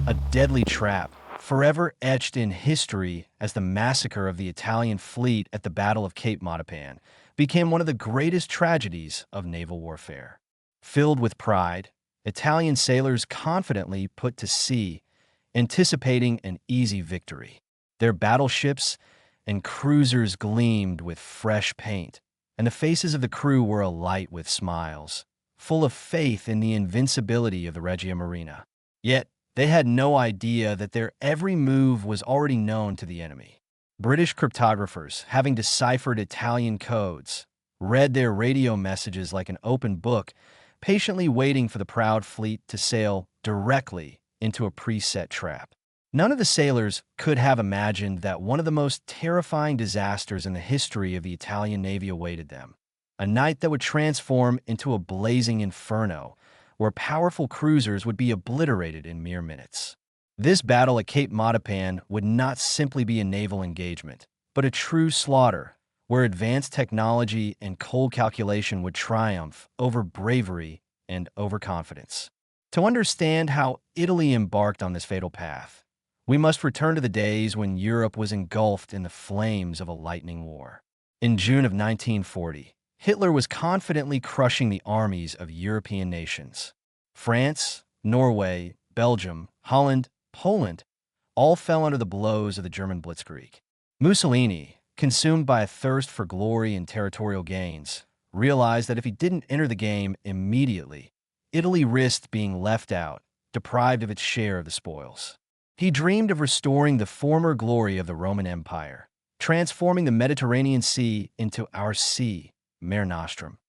a deadly trap, forever etched in history as the massacre of the Italian fleet at the Battle of Cape Matapan, became one of the greatest tragedies of naval warfare. Filled with pride, Italian sailors confidently put to sea, anticipating an easy victory. Their battleships and cruisers gleamed with fresh paint, and the faces of the crew were alight with smiles, full of faith in the invincibility of the Regia Marina. Yet, they had no idea that their every move was already known to the enemy. British cryptographers, having deciphered Italian codes, read their radio messages like an open book, patiently waiting for the proud fleet to sail directly into a preset trap. None of the sailors could have imagined that one of the most terrifying disasters in the history of the Italian Navy awaited them. A night that would transform into a blazing inferno, where powerful cruisers would be obliterated in mere minutes. This battle at Cape Matapan would not simply be a naval engagement, but a true slaughter, where advanced technology and cold calculation would triumph over bravery and overconfidence. To understand how Italy embarked on this fatal path, we must return to the days when Europe was engulfed in the flames of a lightning war. In June of 1940, Hitler was confidently crushing the armies of European nations. France, Norway, Belgium, Holland, Poland all fell under the blows of the German blitzkrieg. Mussolini, consumed by a thirst for glory and territorial gains, realized that if he didn't enter the game immediately, Italy risked being left out, deprived of its share of the spoils. He dreamed of restoring the former glory of the Roman Empire, transforming the Mediterranean Sea into our sea, Mare Nostrum,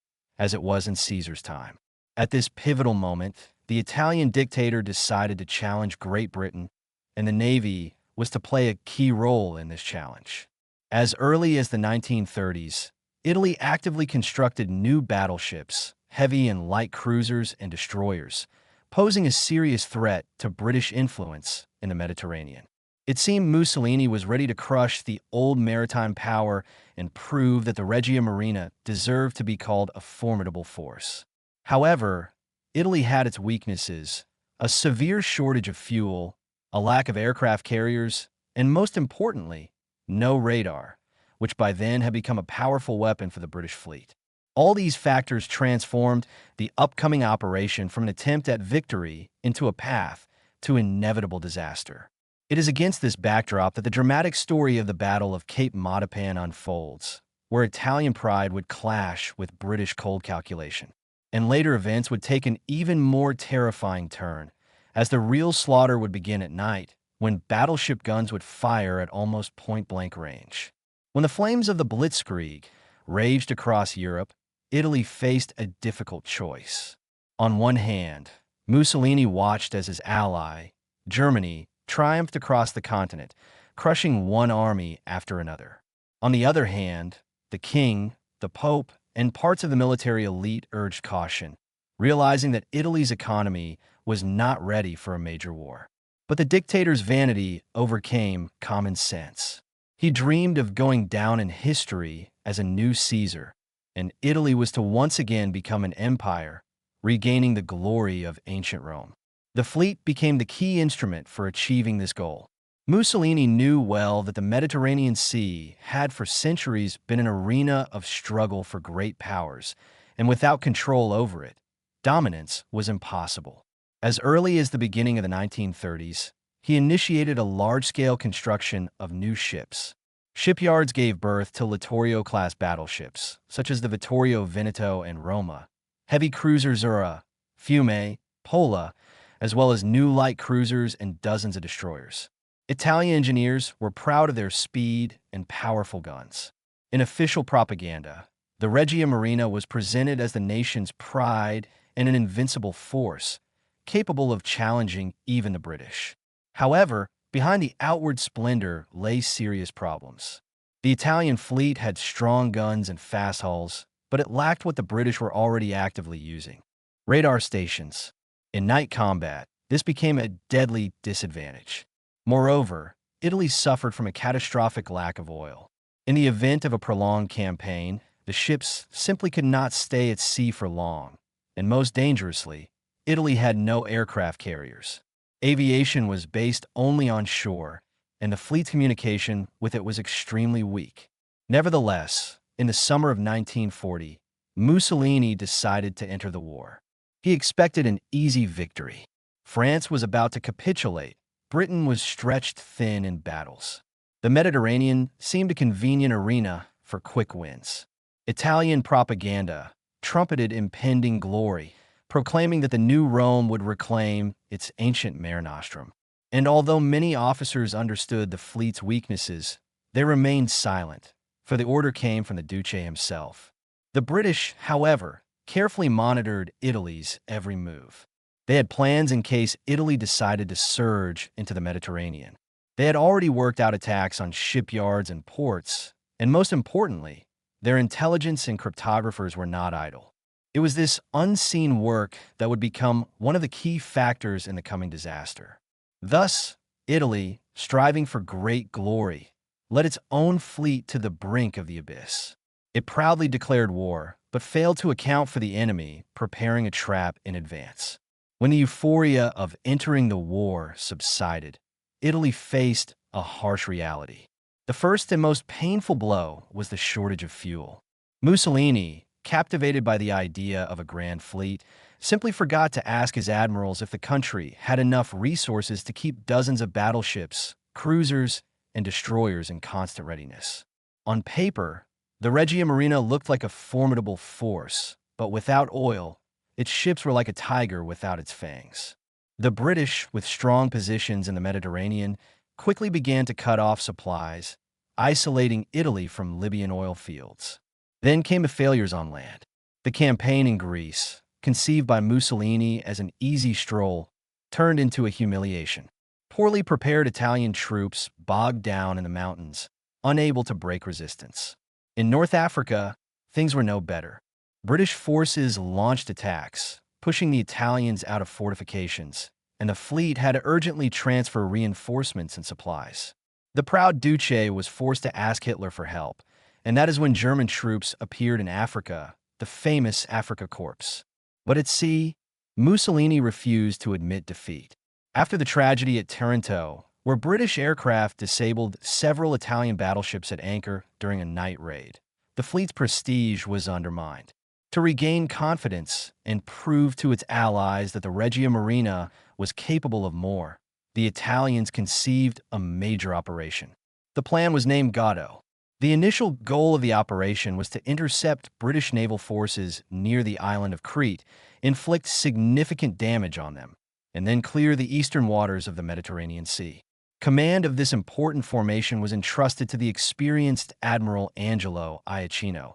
as it was in Caesar's time. At this pivotal moment, the Italian dictator decided to challenge Great Britain, and the Navy was to play a key role in this challenge. As early as the 1930s, Italy actively constructed new battleships, heavy and light cruisers and destroyers, posing a serious threat to British influence in the Mediterranean. It seemed Mussolini was ready to crush the old maritime power and prove that the Regia Marina deserved to be called a formidable force. However, Italy had its weaknesses: a severe shortage of fuel, a lack of aircraft carriers, and most importantly, no radar, which by then had become a powerful weapon for the British fleet. All these factors transformed the upcoming operation from an attempt at victory into a path to inevitable disaster. It is against this backdrop that the dramatic story of the Battle of Cape Matapan unfolds, where Italian pride would clash with British cold calculation. And later events would take an even more terrifying turn, as the real slaughter would begin at night, when battleship guns would fire at almost point-blank range. When the flames of the Blitzkrieg raged across Europe, Italy faced a difficult choice. On one hand, Mussolini watched as his ally, Germany, triumphed across the continent, crushing one army after another. On the other hand, the king, the pope, and parts of the military elite urged caution, realizing that Italy's economy was not ready for a major war. But the dictator's vanity overcame common sense. He dreamed of going down in history as a new Caesar, and Italy was to once again become an empire, regaining the glory of ancient Rome. The fleet became the key instrument for achieving this goal. Mussolini knew well that the Mediterranean Sea had for centuries been an arena of struggle for great powers, and without control over it, dominance was impossible. As early as the beginning of the 1930s, he initiated a large-scale construction of new ships. Shipyards gave birth to Littorio-class battleships, such as the Vittorio Veneto and Roma, heavy cruiser Zara, Fiume, Pola, as well as new light cruisers and dozens of destroyers. Italian engineers were proud of their speed and powerful guns. In official propaganda, the Regia Marina was presented as the nation's pride and an invincible force, capable of challenging even the British. However, behind the outward splendor lay serious problems. The Italian fleet had strong guns and fast hulls, but it lacked what the British were already actively using: radar stations. In night combat, this became a deadly disadvantage. Moreover, Italy suffered from a catastrophic lack of oil. In the event of a prolonged campaign, the ships simply could not stay at sea for long, and most dangerously, Italy had no aircraft carriers. Aviation was based only on shore, and the fleet's communication with it was extremely weak. Nevertheless, in the summer of 1940, Mussolini decided to enter the war. He expected an easy victory. France was about to capitulate. Britain was stretched thin in battles. The Mediterranean seemed a convenient arena for quick wins. Italian propaganda trumpeted impending glory, proclaiming that the new Rome would reclaim its ancient Mare Nostrum. And although many officers understood the fleet's weaknesses, they remained silent, for the order came from the Duce himself. The British, however, carefully monitored Italy's every move. They had plans in case Italy decided to surge into the Mediterranean. They had already worked out attacks on shipyards and ports, and most importantly, their intelligence and cryptographers were not idle. It was this unseen work that would become one of the key factors in the coming disaster. Thus, Italy, striving for great glory, led its own fleet to the brink of the abyss. It proudly declared war, but failed to account for the enemy preparing a trap in advance. When the euphoria of entering the war subsided, Italy faced a harsh reality. The first and most painful blow was the shortage of fuel. Mussolini, captivated by the idea of a grand fleet, simply forgot to ask his admirals if the country had enough resources to keep dozens of battleships, cruisers, and destroyers in constant readiness. On paper, the Regia Marina looked like a formidable force, but without oil, its ships were like a tiger without its fangs. The British, with strong positions in the Mediterranean, quickly began to cut off supplies, isolating Italy from Libyan oil fields. Then came the failures on land. The campaign in Greece, conceived by Mussolini as an easy stroll, turned into a humiliation. Poorly prepared Italian troops bogged down in the mountains, unable to break resistance. In North Africa, things were no better. British forces launched attacks, pushing the Italians out of fortifications, and the fleet had to urgently transfer reinforcements and supplies. The proud Duce was forced to ask Hitler for help, and that is when German troops appeared in Africa, the famous Afrika Korps. But at sea, Mussolini refused to admit defeat. After the tragedy at Taranto, where British aircraft disabled several Italian battleships at anchor during a night raid, the fleet's prestige was undermined. To regain confidence and prove to its allies that the Regia Marina was capable of more, the Italians conceived a major operation. The plan was named Godot. The initial goal of the operation was to intercept British naval forces near the island of Crete, inflict significant damage on them, and then clear the eastern waters of the Mediterranean Sea. Command of this important formation was entrusted to the experienced Admiral Angelo Iachino.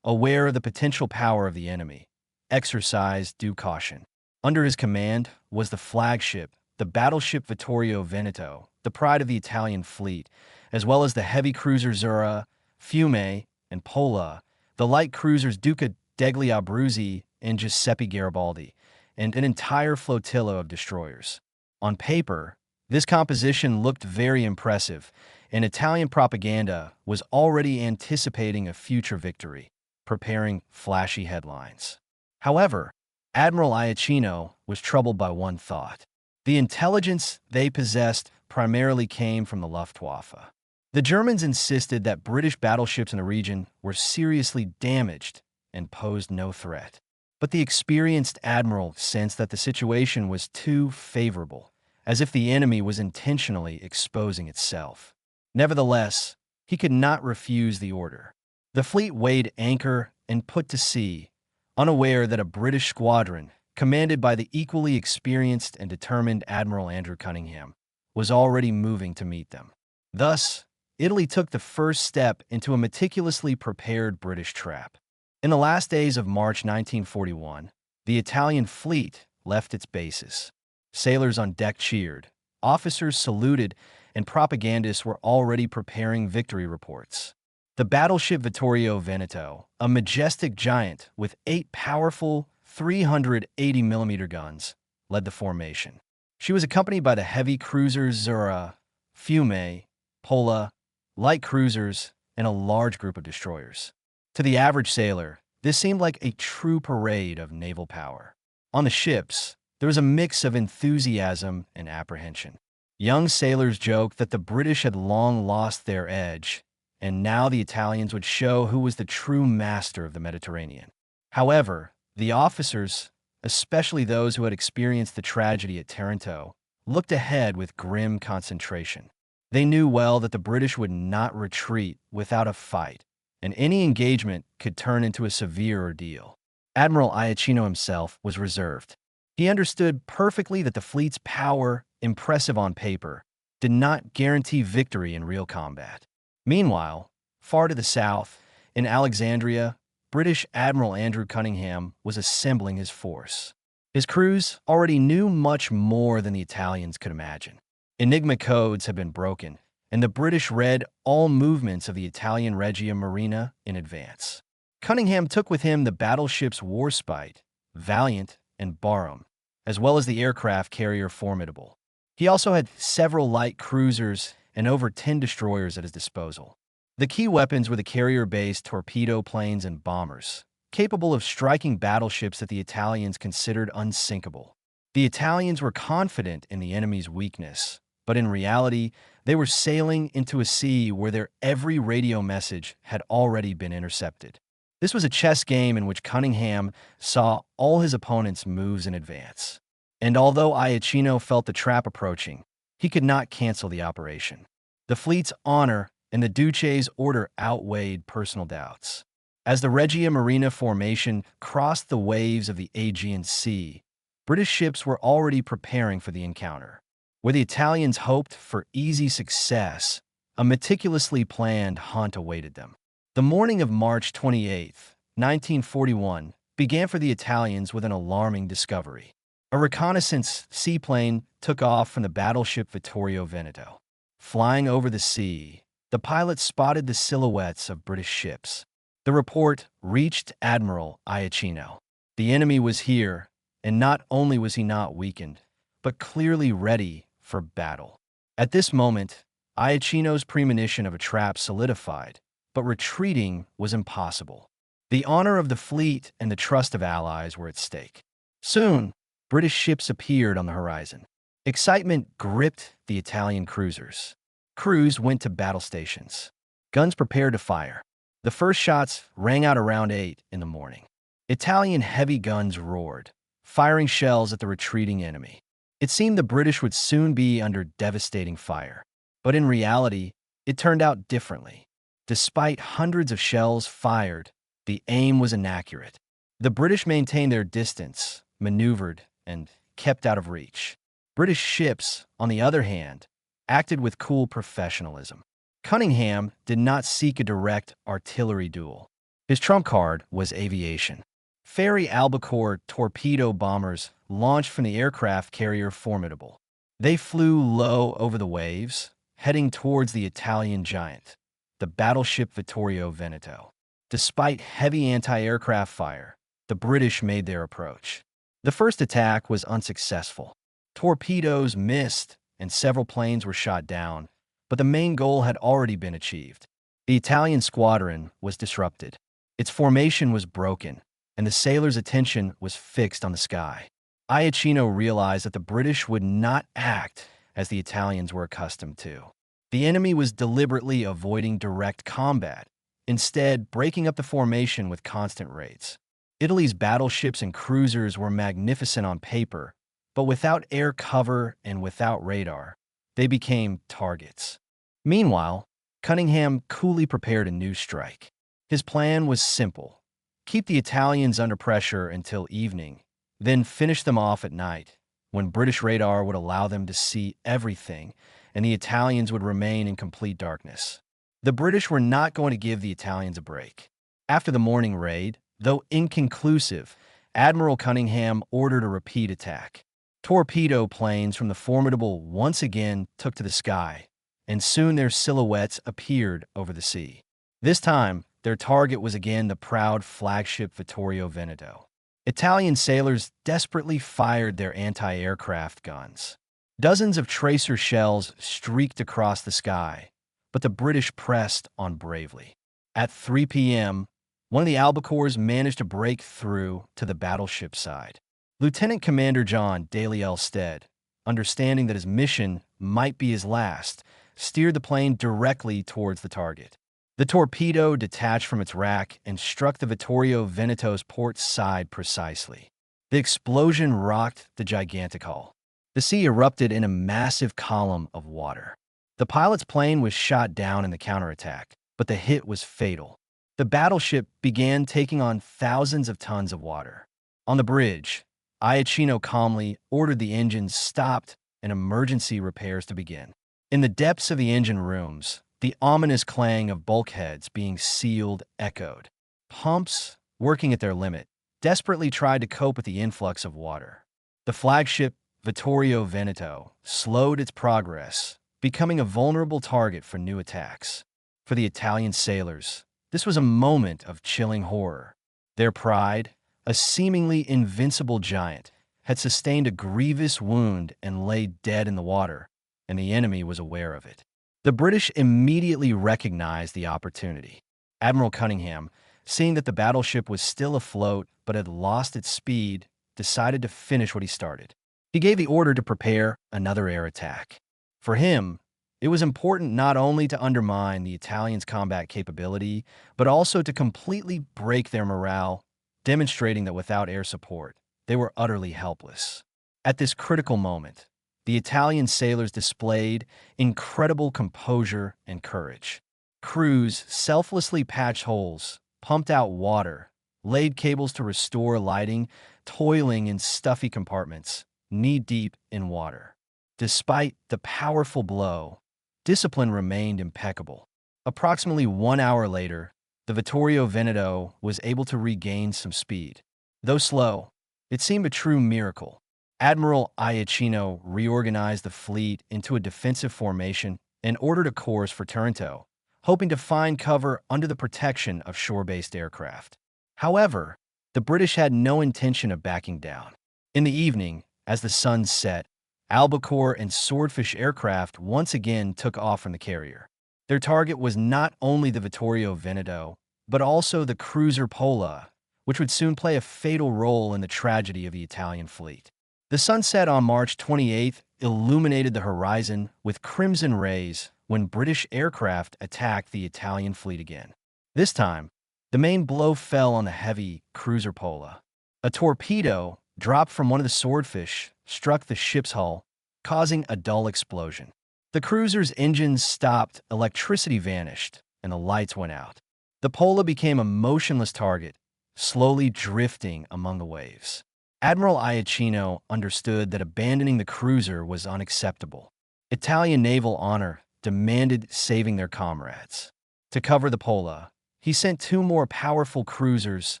Aware of the potential power of the enemy, exercised due caution. Under his command was the flagship, the battleship Vittorio Veneto, the pride of the Italian fleet, as well as the heavy cruiser Zara, Fiume, and Pola, the light cruisers Duca degli Abruzzi and Giuseppe Garibaldi, and an entire flotilla of destroyers. On paper, this composition looked very impressive, and Italian propaganda was already anticipating a future victory, preparing flashy headlines. However, Admiral Iachino was troubled by one thought. The intelligence they possessed primarily came from the Luftwaffe. The Germans insisted that British battleships in the region were seriously damaged and posed no threat. But the experienced admiral sensed that the situation was too favorable, as if the enemy was intentionally exposing itself. Nevertheless, he could not refuse the order. The fleet weighed anchor and put to sea, unaware that a British squadron, commanded by the equally experienced and determined Admiral Andrew Cunningham, was already moving to meet them. Thus, Italy took the first step into a meticulously prepared British trap. In the last days of March 1941, the Italian fleet left its bases. Sailors on deck cheered, officers saluted, and propagandists were already preparing victory reports. The battleship Vittorio Veneto, a majestic giant with 8 powerful 380mm guns, led the formation. She was accompanied by the heavy cruisers Zara, Fiume, Pola, light cruisers, and a large group of destroyers. To the average sailor, this seemed like a true parade of naval power. On the ships, There was a mix of enthusiasm and apprehension. Young sailors joked that the British had long lost their edge, and now the Italians would show who was the true master of the Mediterranean. However, the officers, especially those who had experienced the tragedy at Taranto, looked ahead with grim concentration. They knew well that the British would not retreat without a fight, and any engagement could turn into a severe ordeal. Admiral Iachino himself was reserved. He understood perfectly that the fleet's power, impressive on paper, did not guarantee victory in real combat. Meanwhile, far to the south, in Alexandria, British Admiral Andrew Cunningham was assembling his force. His crews already knew much more than the Italians could imagine. Enigma codes had been broken, and the British read all movements of the Italian Regia Marina in advance. Cunningham took with him the battleships Warspite, Valiant, and Barham, as well as the aircraft carrier Formidable. He also had several light cruisers and over 10 destroyers at his disposal. The key weapons were the carrier-based torpedo planes and bombers, capable of striking battleships that the Italians considered unsinkable. The Italians were confident in the enemy's weakness, but in reality, they were sailing into a sea where their every radio message had already been intercepted. This was a chess game in which Cunningham saw all his opponents' moves in advance. And although Iachino felt the trap approaching, he could not cancel the operation. The fleet's honor and the Duce's order outweighed personal doubts. As the Regia Marina formation crossed the waves of the Aegean Sea, British ships were already preparing for the encounter. Where the Italians hoped for easy success, a meticulously planned hunt awaited them. The morning of March 28, 1941, began for the Italians with an alarming discovery. A reconnaissance seaplane took off from the battleship Vittorio Veneto. Flying over the sea, the pilot spotted the silhouettes of British ships. The report reached Admiral Iachino. The enemy was here, and not only was he not weakened, but clearly ready for battle. At this moment, Iachino's premonition of a trap solidified, but retreating was impossible. The honor of the fleet and the trust of allies were at stake. Soon, British ships appeared on the horizon. Excitement gripped the Italian cruisers. Crews went to battle stations. Guns prepared to fire. The first shots rang out around 8 in the morning. Italian heavy guns roared, firing shells at the retreating enemy. It seemed the British would soon be under devastating fire. But in reality, it turned out differently. Despite hundreds of shells fired, the aim was inaccurate. The British maintained their distance, maneuvered, and kept out of reach. British ships, on the other hand, acted with cool professionalism. Cunningham did not seek a direct artillery duel. His trump card was aviation. Fairey albacore torpedo bombers launched from the aircraft carrier Formidable. They flew low over the waves, heading towards the Italian giant, the battleship Vittorio Veneto. Despite heavy anti-aircraft fire, the British made their approach. The first attack was unsuccessful. Torpedoes missed, and several planes were shot down, but the main goal had already been achieved. The Italian squadron was disrupted. Its formation was broken, and the sailors' attention was fixed on the sky. Iachino realized that the British would not act as the Italians were accustomed to. The enemy was deliberately avoiding direct combat, instead breaking up the formation with constant raids. Italy's battleships and cruisers were magnificent on paper, but without air cover and without radar, they became targets. Meanwhile, Cunningham coolly prepared a new strike. His plan was simple: keep the Italians under pressure until evening, then finish them off at night, when British radar would allow them to see everything and the Italians would remain in complete darkness. The British were not going to give the Italians a break. After the morning raid, though inconclusive, Admiral Cunningham ordered a repeat attack. Torpedo planes from the Formidable once again took to the sky, and soon their silhouettes appeared over the sea. This time, their target was again the proud flagship Vittorio Veneto. Italian sailors desperately fired their anti-aircraft guns. Dozens of tracer shells streaked across the sky, but the British pressed on bravely. At 3 p.m., one of the albacores managed to break through to the battleship side. Lieutenant Commander John Daly Elstead, understanding that his mission might be his last, steered the plane directly towards the target. The torpedo detached from its rack and struck the Vittorio Veneto's port side precisely. The explosion rocked the gigantic hull. The sea erupted in a massive column of water. The pilot's plane was shot down in the counterattack, but the hit was fatal. The battleship began taking on thousands of tons of water. On the bridge, Iachino calmly ordered the engines stopped and emergency repairs to begin. In the depths of the engine rooms, the ominous clang of bulkheads being sealed echoed. Pumps, working at their limit, desperately tried to cope with the influx of water. The flagship, Vittorio Veneto, slowed its progress, becoming a vulnerable target for new attacks. For the Italian sailors, this was a moment of chilling horror. Their pride, a seemingly invincible giant, had sustained a grievous wound and lay dead in the water, and the enemy was aware of it. The British immediately recognized the opportunity. Admiral Cunningham, seeing that the battleship was still afloat but had lost its speed, decided to finish what he started. He gave the order to prepare another air attack. For him, it was important not only to undermine the Italians' combat capability, but also to completely break their morale, demonstrating that without air support, they were utterly helpless. At this critical moment, the Italian sailors displayed incredible composure and courage. Crews selflessly patched holes, pumped out water, laid cables to restore lighting, toiling in stuffy compartments, knee-deep in water. Despite the powerful blow, discipline remained impeccable. Approximately 1 hour later, the Vittorio Veneto was able to regain some speed. Though slow, it seemed a true miracle. Admiral Iachino reorganized the fleet into a defensive formation and ordered a course for Taranto, hoping to find cover under the protection of shore-based aircraft. However, the British had no intention of backing down. In the evening, as the sun set, albacore and swordfish aircraft once again took off from the carrier. Their target was not only the Vittorio Veneto, but also the cruiser Pola, which would soon play a fatal role in the tragedy of the Italian fleet. The sunset on March 28th illuminated the horizon with crimson rays when British aircraft attacked the Italian fleet again. This time, the main blow fell on the heavy cruiser Pola. A torpedo, dropped from one of the swordfish, struck the ship's hull, causing a dull explosion. The cruiser's engines stopped, electricity vanished, and the lights went out. The Pola became a motionless target, slowly drifting among the waves. Admiral Iachino understood that abandoning the cruiser was unacceptable. Italian naval honor demanded saving their comrades. To cover the Pola, he sent 2 more powerful cruisers,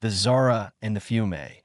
the Zara and the Fiume,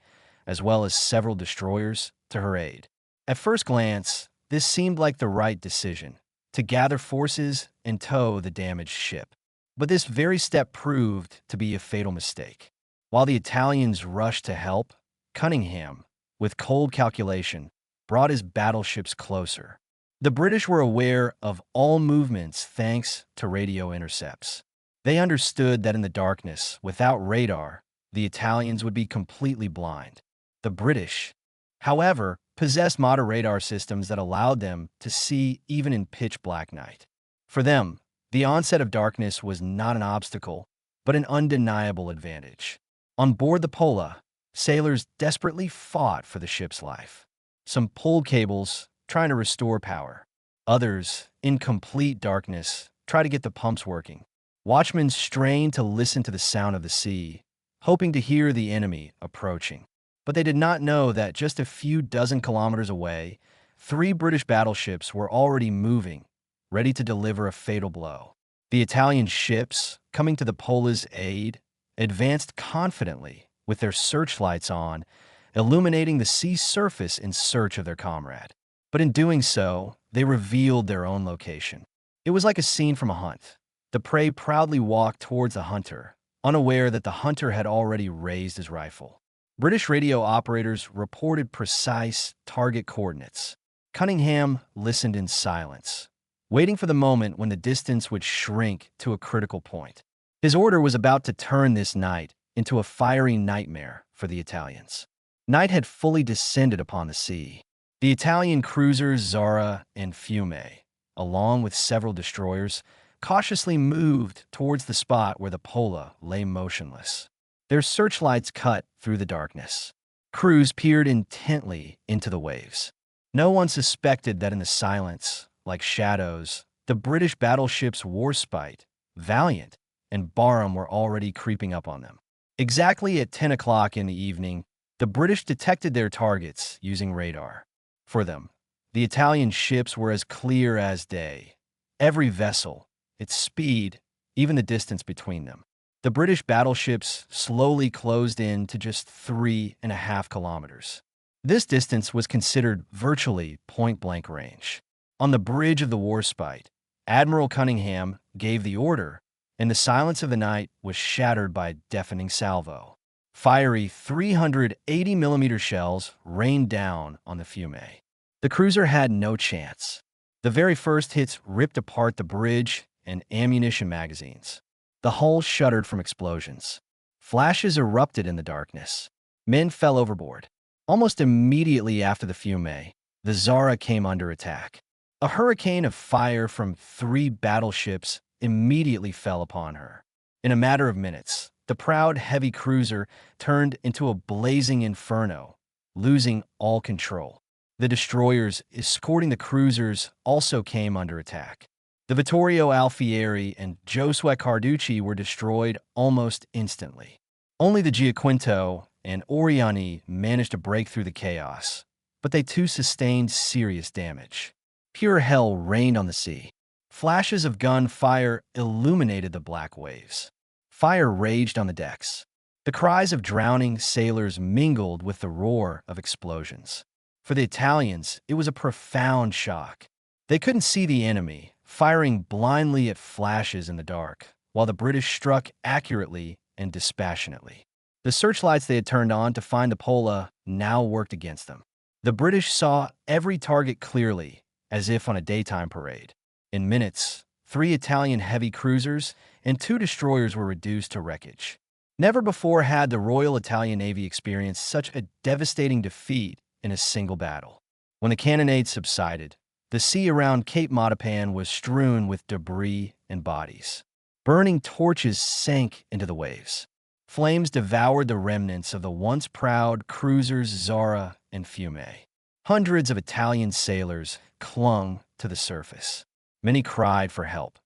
as well as several destroyers, to her aid. At first glance, this seemed like the right decision, to gather forces and tow the damaged ship. But this very step proved to be a fatal mistake. While the Italians rushed to help, Cunningham, with cold calculation, brought his battleships closer. The British were aware of all movements thanks to radio intercepts. They understood that in the darkness, without radar, the Italians would be completely blind. The British, however, possessed modern radar systems that allowed them to see even in pitch-black night. For them, the onset of darkness was not an obstacle, but an undeniable advantage. On board the Pola, sailors desperately fought for the ship's life. Some pulled cables, trying to restore power. Others, in complete darkness, tried to get the pumps working. Watchmen strained to listen to the sound of the sea, hoping to hear the enemy approaching. But they did not know that just a few dozen kilometers away, 3 British battleships were already moving, ready to deliver a fatal blow. The Italian ships, coming to the Pola's aid, advanced confidently, with their searchlights on, illuminating the sea surface in search of their comrade. But in doing so, they revealed their own location. It was like a scene from a hunt. The prey proudly walked towards the hunter, unaware that the hunter had already raised his rifle. British radio operators reported precise target coordinates. Cunningham listened in silence, waiting for the moment when the distance would shrink to a critical point. His order was about to turn this night into a fiery nightmare for the Italians. Night had fully descended upon the sea. The Italian cruisers Zara and Fiume, along with several destroyers, cautiously moved towards the spot where the Pola lay motionless. Their searchlights cut through the darkness. Crews peered intently into the waves. No one suspected that in the silence, like shadows, the British battleships Warspite, Valiant, and Barham were already creeping up on them. Exactly at 10 o'clock in the evening, the British detected their targets using radar. For them, the Italian ships were as clear as day. Every vessel, its speed, even the distance between them. The British battleships slowly closed in to just 3.5 kilometers. This distance was considered virtually point-blank range. On the bridge of the Warspite, Admiral Cunningham gave the order, and the silence of the night was shattered by a deafening salvo. Fiery 380mm shells rained down on the Fiume. The cruiser had no chance. The very first hits ripped apart the bridge and ammunition magazines. The hull shuddered from explosions. Flashes erupted in the darkness. Men fell overboard. Almost immediately after the Fiume, the Zara came under attack. A hurricane of fire from 3 battleships immediately fell upon her. In a matter of minutes, the proud heavy cruiser turned into a blazing inferno, losing all control. The destroyers escorting the cruisers also came under attack. The Vittorio Alfieri and Josue Carducci were destroyed almost instantly. Only the Giaquinto and Oriani managed to break through the chaos, but they too sustained serious damage. Pure hell reigned on the sea. Flashes of gun fire illuminated the black waves. Fire raged on the decks. The cries of drowning sailors mingled with the roar of explosions. For the Italians, it was a profound shock. They couldn't see the enemy, firing blindly at flashes in the dark, while the British struck accurately and dispassionately. The searchlights they had turned on to find the Pola now worked against them. The British saw every target clearly, as if on a daytime parade. In minutes, 3 Italian heavy cruisers and 2 destroyers were reduced to wreckage. Never before had the Royal Italian Navy experienced such a devastating defeat in a single battle. When the cannonade subsided, the sea around Cape Matapan was strewn with debris and bodies. Burning torches sank into the waves. Flames devoured the remnants of the once proud cruisers Zara and Fiume. Hundreds of Italian sailors clung to the surface. Many cried for help.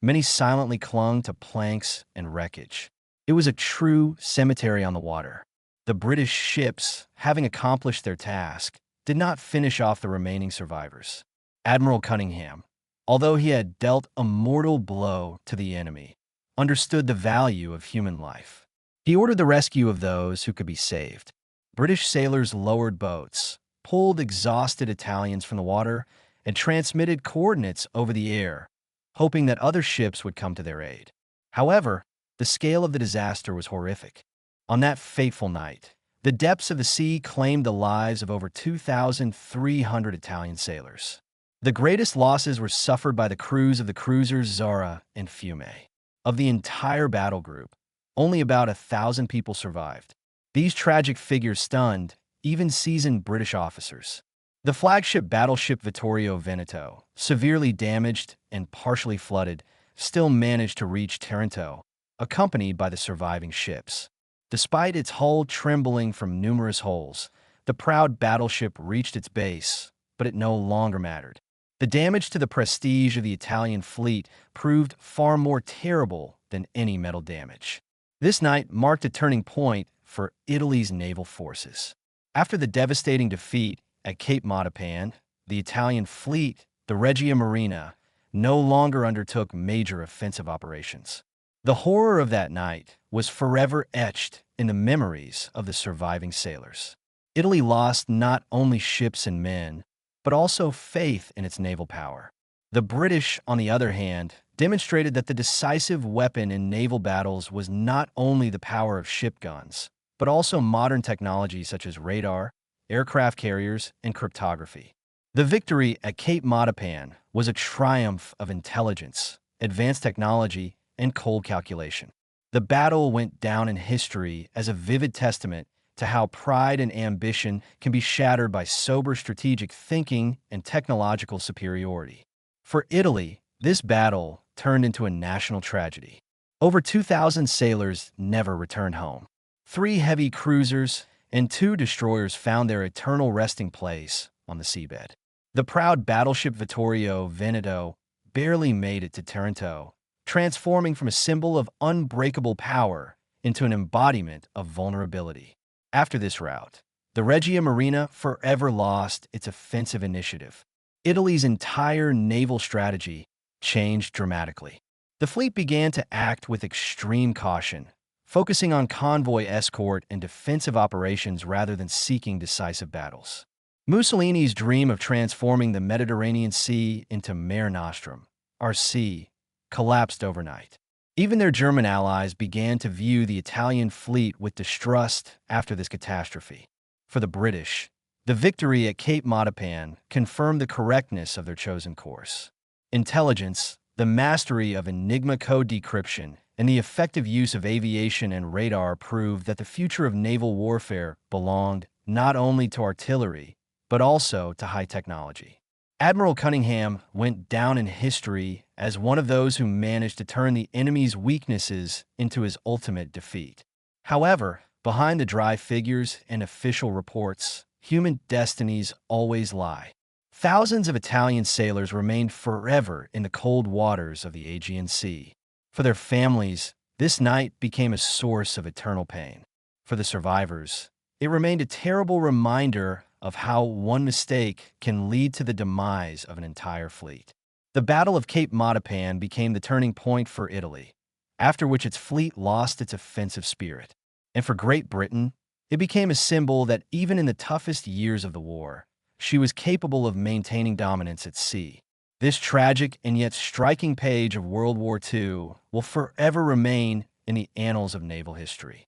Many silently clung to planks and wreckage. It was a true cemetery on the water. The British ships, having accomplished their task, did not finish off the remaining survivors. Admiral Cunningham, although he had dealt a mortal blow to the enemy, understood the value of human life. He ordered the rescue of those who could be saved. British sailors lowered boats, pulled exhausted Italians from the water, and transmitted coordinates over the air, hoping that other ships would come to their aid. However, the scale of the disaster was horrific. On that fateful night, the depths of the sea claimed the lives of over 2,300 Italian sailors. The greatest losses were suffered by the crews of the cruisers Zara and Fiume. Of the entire battle group, only about 1,000 people survived. These tragic figures stunned even seasoned British officers. The flagship battleship Vittorio Veneto, severely damaged and partially flooded, still managed to reach Taranto, accompanied by the surviving ships. Despite its hull trembling from numerous holes, the proud battleship reached its base, but it no longer mattered. The damage to the prestige of the Italian fleet proved far more terrible than any metal damage. This night marked a turning point for Italy's naval forces. After the devastating defeat at Cape Matapan, the Italian fleet, the Regia Marina, no longer undertook major offensive operations. The horror of that night was forever etched in the memories of the surviving sailors. Italy lost not only ships and men, but also faith in its naval power. The British, on the other hand, demonstrated that the decisive weapon in naval battles was not only the power of ship guns, but also modern technology such as radar, aircraft carriers, and cryptography. The victory at Cape Matapan was a triumph of intelligence, advanced technology, and cold calculation. The battle went down in history as a vivid testament to how pride and ambition can be shattered by sober strategic thinking and technological superiority. For Italy, this battle turned into a national tragedy. Over 2,000 sailors never returned home. 3 heavy cruisers and 2 destroyers found their eternal resting place on the seabed. The proud battleship Vittorio Veneto barely made it to Taranto, transforming from a symbol of unbreakable power into an embodiment of vulnerability. After this rout, the Regia Marina forever lost its offensive initiative. Italy's entire naval strategy changed dramatically. The fleet began to act with extreme caution, focusing on convoy escort and defensive operations rather than seeking decisive battles. Mussolini's dream of transforming the Mediterranean Sea into Mare Nostrum, our sea, collapsed overnight. Even their German allies began to view the Italian fleet with distrust after this catastrophe. For the British, the victory at Cape Matapan confirmed the correctness of their chosen course. Intelligence, the mastery of Enigma code decryption, and the effective use of aviation and radar proved that the future of naval warfare belonged not only to artillery, but also to high technology. Admiral Cunningham went down in history as one of those who managed to turn the enemy's weaknesses into his ultimate defeat. However, behind the dry figures and official reports, human destinies always lie. Thousands of Italian sailors remained forever in the cold waters of the Aegean Sea. For their families, this night became a source of eternal pain. For the survivors, it remained a terrible reminder of how one mistake can lead to the demise of an entire fleet. The Battle of Cape Matapan became the turning point for Italy, after which its fleet lost its offensive spirit. And for Great Britain, it became a symbol that even in the toughest years of the war, she was capable of maintaining dominance at sea. This tragic and yet striking page of World War II will forever remain in the annals of naval history.